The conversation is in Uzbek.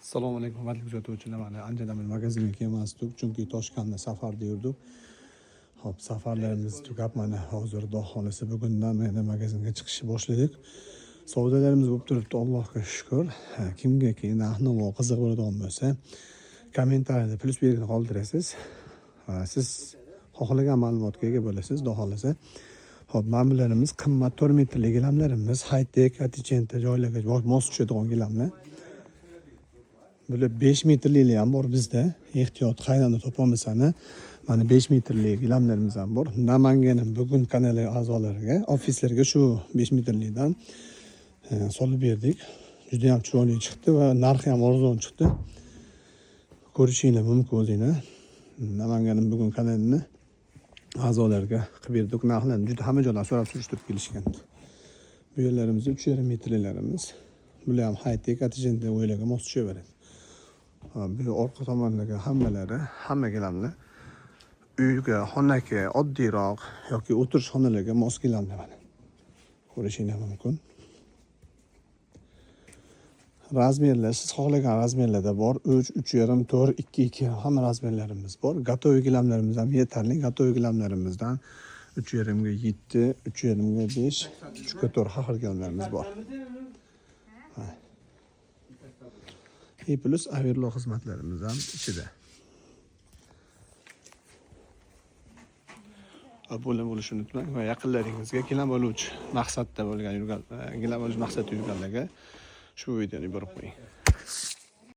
Assalomu alaykum hurmatli kuzatuvchilar. Mana anchadan beri magazinga kelmasdik, chunki Toshkentda safarda yurdik. Hop, safarlarimiz tugab mana hozir Xudo xolisa bugundan yana magazinga chiqishni boshladik. Savdolarimiz bo'lib turibdi, Allohga shukr. Kimgaki narx-navo qiziq bo'ladigan bo'lsa, kommentariyada plus belgini qoldirasiz. Siz xohlagan ma'lumotga ega bo'lasiz, Xudo xolisa. Hop, ma'mullarimiz qimmat 4 metrlik gilamlarimiz, high-tech, attichenta joylarga mos tushadigan gilamlar. Böyle 5 metrlik ham bor bizda. Ehtiyot qaynani topolmasani. Mana 5 metrlik gilamlarimiz ham bor. Namanganning bugun kanali a'zolariga, ofislarga shu 5 metrlikdan solib berdik. Juda ham chiroyli chiqdi va narxi ham arzon chiqdi. Ko'rishinglar mumkin o'zinglar. Namanganning bugun kanalini a'zolariga qilib berdik. Narxlarni juda hamma joydan so'rab surishtirib kelishgan. Bu yerlarimiz 3,5 metrliklarimiz. Bular ham high-tech attichenta o'ylarga mos tushaveradi. Bu orqa tomondagi hamma gilamlar uyga, xonaga, oddiyroq yoki o'tirish xonalarga mos gilamlar mana. Ko'rishingiz mumkin. Razmerlar siz xohlagan razmerlarda bor. 3, 3,5, 4, 2, 2 hamma razmerlarimiz bor. Gatoy gilamlarimiz ham yetarli. Gatoy gilamlarimizdan 3,5 ga 7, 3,5 ga 5, 3 ga 4 har xil gilamlarimiz bor. Plus averlo xizmatlarimiz ham ichida. Abuna bo'lishni unutmang va yaqinlaringizga gilam oluvchi maqsadda bo'lgan gilam olish maqsadida yurganlarga shu videoni yuborib qo'ying.